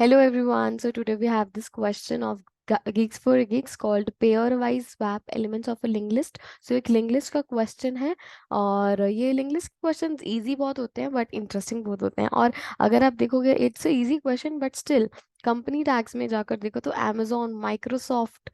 Hello everyone. So today we have this question of Geeks for Geeks called pair-wise swap elements of a linked list. So एक linked list का question है और ये linked list questions easy बहुत होते हैं but interesting बहुत होते हैं। और अगर आप देखोगे it's a easy question but still company tags में जाकर देखो तो Amazon, Microsoft,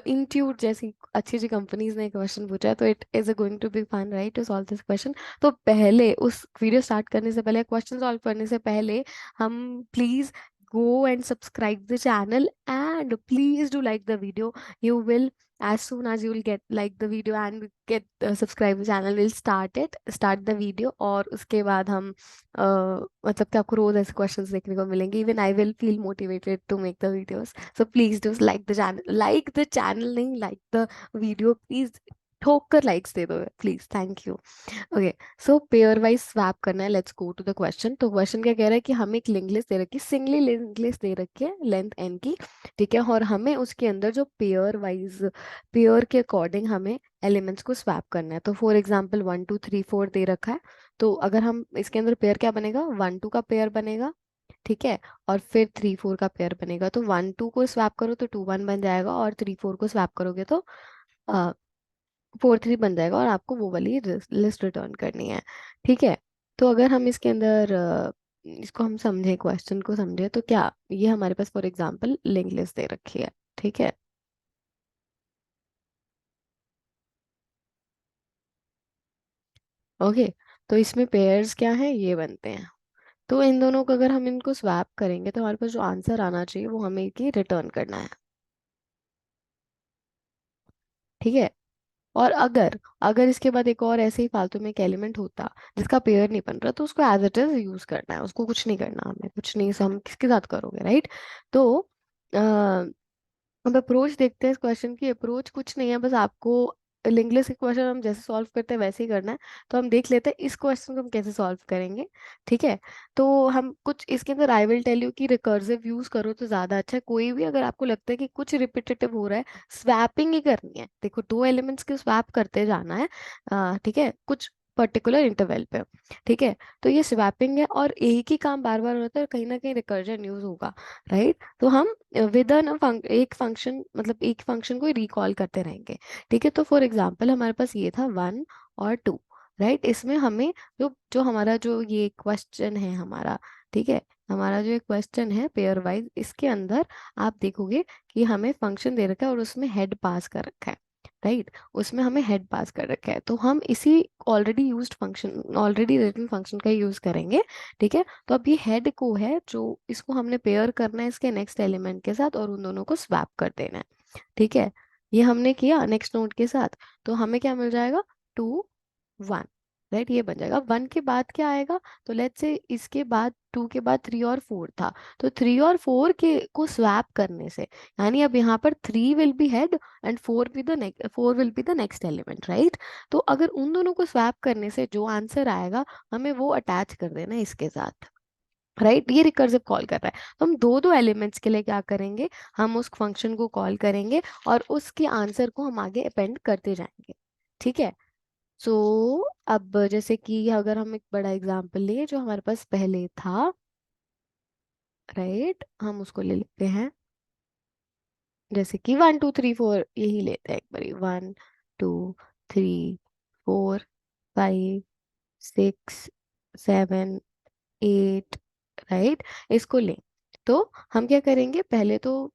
इंट्यूट जैसी अच्छी अच्छी कंपनीज ने क्वेश्चन पूछा है, तो it is going to be fun right to solve this question. तो पहले उस वीडियो स्टार्ट करने से पहले, क्वेश्चन सॉल्व करने से पहले, हम please go and subscribe the channel and please do like the video. You will, as soon as you will get like the video and get subscribe the channel, we'll start the video और उसके बाद हम मतलब कि आपको रोज ऐसे questions देखने को मिलेंगे। Even I will feel motivated to make the videos. So please do like the channel नहीं, लाइक द वीडियो प्लीज, ठोक कर लाइक्स दे दो please, thank you. Okay, so pairwise swap करना है। Let's go to the question. तो question क्या कह रहा है कि हमें एक लिंक लिस्ट दे रखी है, सिंगली लिंक लिस्ट दे रखी है लेंथ n की, ठीक है, और हमें उसके अंदर जो पेयर के अकॉर्डिंग हमें एलिमेंट्स को स्वैप करना है। तो फॉर एग्जाम्पल 1 2 3 4 दे रखा है। तो अगर हम इसके अंदर पेयर क्या बनेगा, 1 2 का पेयर बनेगा, ठीक है, और फिर 3 4 का पेयर बनेगा। तो 1 2 को स्वैप करो तो 2 1 बन जाएगा, और 3 4 को स्वैप करोगे तो 4 3 बन जाएगा, और आपको वो वाली लिस्ट रिटर्न करनी है, ठीक है। तो अगर हम इसके अंदर इसको हम समझे, क्वेश्चन को समझे, तो क्या ये हमारे पास फॉर एग्जांपल लिंक लिस्ट दे रखी है, ठीक है। ओके, तो इसमें पेयर्स क्या है, ये बनते हैं। तो इन दोनों को अगर हम इनको स्वैप करेंगे तो हमारे पास जो आंसर आना चाहिए वो हमें की रिटर्न करना है, ठीक है। और अगर अगर इसके बाद एक और ऐसे ही फालतू में एक एलिमेंट होता जिसका पेयर नहीं बन रहा, तो उसको एज इट इज यूज करना है, उसको कुछ नहीं करना, हमें कुछ नहीं, हम किसके साथ करोगे, राइट। तो आ, अब अप्रोच देखते हैं इस क्वेश्चन की। अप्रोच कुछ नहीं है, बस आपको लिंकलेस के क्वेश्चन हम जैसे सॉल्व करते हैं वैसे ही करना है। तो हम देख लेते हैं इस क्वेश्चन को हम कैसे सॉल्व करेंगे, ठीक है। तो हम कुछ इसके अंदर, आई विल टेल यू कि रिकर्सिव यूज करो तो ज्यादा अच्छा है। कोई भी अगर आपको लगता है कि कुछ रिपीटेटिव हो रहा है, स्वैपिंग ही करनी है। देखो, दो एलिमेंट्स के स्वैप करते जाना है, ठीक है, कुछ पर्टिकुलर इंटरवल पे, ठीक है। तो ये स्वैपिंग है और एक ही काम बार बार होता है, कहीं ना कहीं रिकर्जन यूज होगा, राइट। तो हम विद एक फंक्शन, मतलब एक फंक्शन को रिकॉल करते रहेंगे, ठीक है। तो फॉर एग्जांपल हमारे पास ये था 1 और 2, राइट। इसमें हमें जो जो हमारा जो ये क्वेश्चन है हमारा, ठीक है, हमारा जो एक क्वेश्चन है पेयर वाइज, इसके अंदर आप देखोगे कि हमें फंक्शन दे रखा है और उसमें हेड पास कर रखा है, राइट। उसमें हमें हेड पास कर रखा है, तो हम इसी ऑलरेडी रिटन फंक्शन का यूज करेंगे, ठीक है। तो अब ये हेड को है जो, इसको हमने पेयर करना है इसके नेक्स्ट एलिमेंट के साथ और उन दोनों को स्वैप कर देना है, ठीक है। ये हमने किया नेक्स्ट नोड के साथ, तो हमें क्या मिल जाएगा, 2 1, राइट। ये बन जाएगा। 1 के बाद क्या आएगा, तो लेट्स से इसके बाद 2 के बाद 3 और 4 था, तो 3 और 4 के को स्वैप करने से, यानी अब यहाँ पर 3 will be head and 4 will be the next element, right. तो अगर उन दोनों को स्वैप करने से जो आंसर आएगा, हमें वो अटैच कर देना है इसके साथ, राइट। ये रिकर्सिव कॉल कर रहा है, तो हम दो दो एलिमेंट्स के लिए क्या करेंगे, हम उस फंक्शन को कॉल करेंगे और उसके आंसर को हम आगे अपेंड करते जाएंगे, ठीक है। सो अब जैसे कि अगर हम एक बड़ा एग्जांपल लिए जो हमारे पास पहले था, राइट, हम उसको ले लेते हैं। जैसे कि 1 2 3 4 यही लेते हैं एक बारी, 1 2 3 4 5 6 7 8, राइट। इसको लें, तो हम क्या करेंगे, पहले तो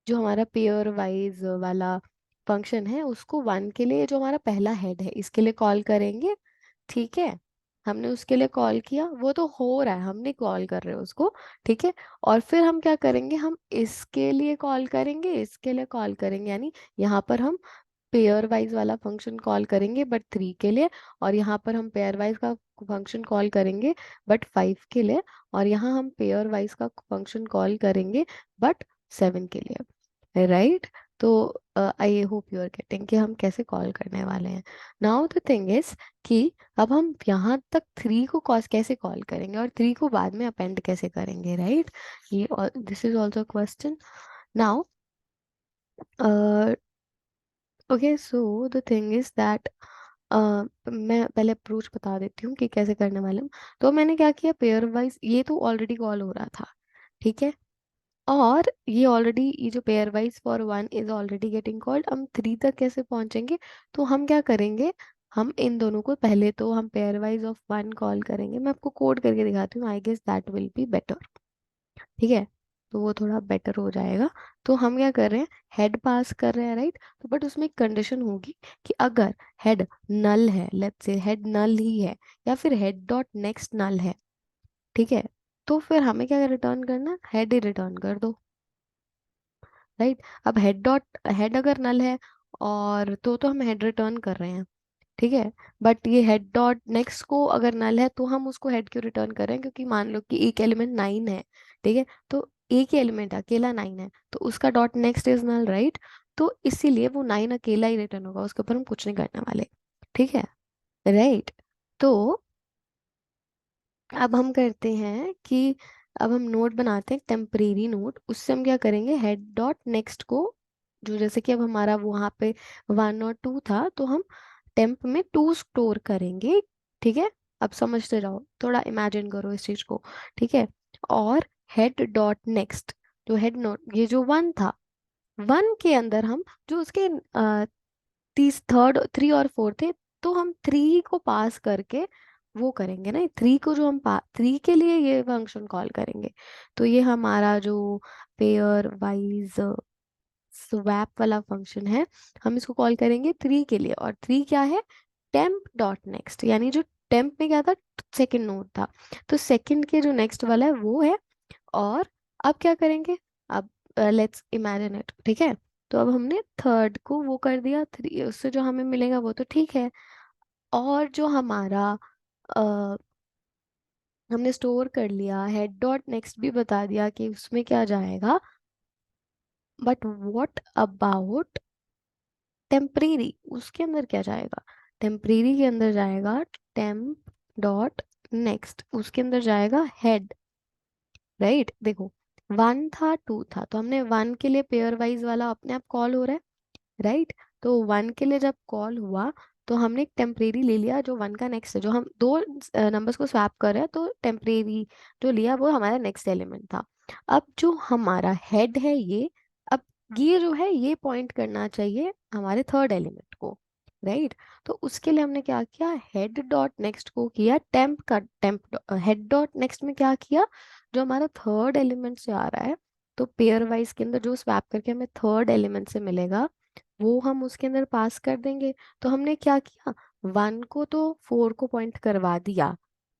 जो हमारा पेयर वाइज वाला फंक्शन है उसको 1 के लिए, जो हमारा पहला हेड है इसके लिए कॉल करेंगे, ठीक है। हमने उसके लिए कॉल किया, वो तो हो रहा है, हमने कॉल कर रहे हैं उसको, ठीक है। और फिर हम क्या करेंगे, हम इसके लिए कॉल करेंगे, इसके लिए कॉल करेंगे, यानी यहाँ पर हम पेयर वाइज वाला फंक्शन कॉल करेंगे बट 3 के लिए, और यहाँ पर हम पेयर वाइज का फंक्शन कॉल करेंगे बट 5 के लिए, और यहाँ हम पेयर वाइज का फंक्शन कॉल करेंगे बट 7 के लिए, राइट। तो I hope you are getting कि हम कैसे कॉल करने वाले हैं। नाउ द थिंग इज कि अब हम यहाँ तक 3 को कॉस कैसे कॉल करेंगे और 3 को बाद में अपेंड कैसे करेंगे, राइट। ये this is also question. Now okay, so the thing is that, मैं पहले अप्रोच बता देती हूँ कि कैसे करने वाले हूँ। तो मैंने क्या किया, पेयर वाइज ये तो ऑलरेडी कॉल हो रहा था, ठीक है। और ये ऑलरेडी, ये जो pair wise for one is already getting called, हम थ्री तक कैसे पहुंचेंगे? तो हम क्या करेंगे, हम इन दोनों को पहले तो हम pairwise of one call करेंगे। मैं आपको कोड करके दिखाती हूँ, I guess that will be better. ठीक है, तो वो थोड़ा बेटर हो जाएगा। तो हम क्या कर रहे हैं, हेड पास कर रहे हैं, राइट? तो बट उसमें एक कंडीशन होगी कि अगर हेड नल है, लेट्स से हेड नल ही है, या फिर हेड डॉट नेक्स्ट नल है, ठीक है, तो फिर हमें क्या रिटर्न करना, हेड ही रिटर्न कर दो, राइट? अब हेड डॉट हेड अगर नल है और तो हम हेड रिटर्न कर रहे हैं, ठीक है। बट ये हेड डॉट नेक्स्ट को अगर नल है तो हम उसको हेड क्यों रिटर्न कर रहे हैं? क्योंकि मान लो कि एक एलिमेंट नाइन है, ठीक है, तो एक ही एलिमेंट अकेला नाइन है, तो उसका dot next is null, right? तो इसीलिए वो नाइन अकेला ही रिटर्न होगा, उसके ऊपर हम कुछ नहीं करने वाले, ठीक है, राइट? तो अब हम करते हैं कि अब हम नोड बनाते हैं, टेम्परेरी नोड। उससे हम क्या करेंगे, हेड डॉट नेक्स्ट को, जो जैसे कि अब हमारा वहाँ पे वन और टू था, तो हम टेम्प में टू स्टोर करेंगे, ठीक है। अब समझते जाओ, थोड़ा इमेजिन करो इस चीज को, ठीक है। और हेड डॉट नेक्स्ट, जो हेड नोड ये जो वन था, वन के अंदर हम जो उसके तीस थर्ड थ्री और फोर थे, तो हम थ्री को पास करके वो करेंगे ना, थ्री को जो हम थ्री के लिए ये फंक्शन कॉल करेंगे। तो ये हमारा जो पेयर वाइज स्वैप वाला फंक्शन है, हम इसको कॉल करेंगे थ्री के लिए। और थ्री क्या है, टेम्प डॉट नेक्स्ट, यानी जो टेम्प में क्या था, सेकंड नोड था, तो सेकंड के जो नेक्स्ट वाला है वो है। और अब क्या करेंगे, अब लेट्स इमेजिन इट, ठीक है। तो अब हमने थर्ड को वो कर दिया थ्री, उससे जो हमें मिलेगा वो तो ठीक है। और जो हमारा अ, हमने स्टोर कर लिया, हेड डॉट नेक्स्ट भी बता दिया कि उसमें क्या जाएगा, बट व्हाट अबाउट टेम्परेरी, उसके अंदर क्या जाएगा? टेम्परेरी के अंदर जाएगा टेम्प डॉट नेक्स्ट, उसके अंदर जाएगा हेड, राइट? देखो, वन था टू था, तो हमने वन के लिए पेयर वाइज वाला अपने आप कॉल हो रहा है, राइट? तो वन के लिए जब कॉल हुआ, तो हमने एक टेम्परेरी ले लिया जो वन का नेक्स्ट है, जो हम दो नंबर्स को स्वैप कर रहे हैं, तो टेम्परेरी जो लिया वो हमारा नेक्स्ट एलिमेंट था। अब जो हमारा हेड है ये, अब ये जो है ये पॉइंट करना चाहिए हमारे थर्ड एलिमेंट को, राइट? तो उसके लिए हमने क्या किया, हेड डॉट नेक्स्ट को किया टेम्प का टेम्प, हेड डॉट नेक्स्ट में क्या किया, जो हमारा थर्ड एलिमेंट से आ रहा है, तो पेयर वाइज के अंदर जो स्वैप करके हमें थर्ड एलिमेंट से मिलेगा, वो हम उसके अंदर पास कर देंगे। तो हमने क्या किया, वन को तो फोर को पॉइंट करवा दिया,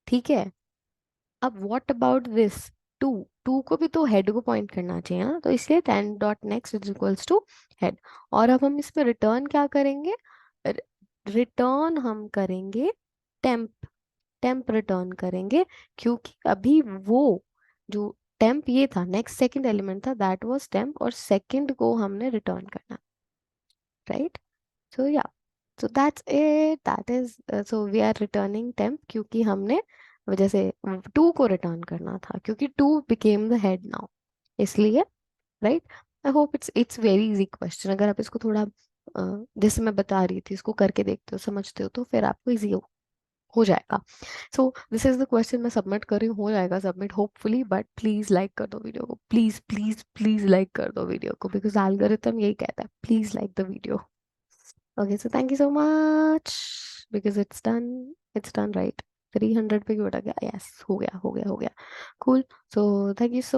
ठीक है। अब what about this two, two को भी तो हेड को पॉइंट करना चाहिए ना, तो इसलिए ten dot next is equals to head. और अब हम इसमें रिटर्न क्या करेंगे, रिटर्न हम करेंगे टेम्प, टेम्प रिटर्न करेंगे, क्योंकि अभी वो जो टेम्प ये था, नेक्स्ट सेकंड एलिमेंट था, दैट वाज टेम्प, और सेकंड को हमने रिटर्न करना, right? So yeah, so that's it. That is so we are returning temp, क्योंकि हमने जैसे टू को रिटर्न करना था, क्योंकि to became the head now, इसलिए, right? I hope it's very easy question. अगर आप इसको थोड़ा जैसे मैं बता रही थी, इसको करके देखते हो, समझते हो, तो फिर आपको इजी हो जाएगा। So this is the question मैं सबमिट कर रही हूँ, हो जाएगा submit hopefully. But please like कर दो वीडियो को, प्लीज प्लीज प्लीज लाइक कर दो वीडियो को, बिकॉज एल्गोरिथम यही कहता है, please like the video. Okay, so thank you so much because it's done right. 300 पे क्यों अटक गया? Yes, हो गया हो गया हो गया. Cool. So thank you so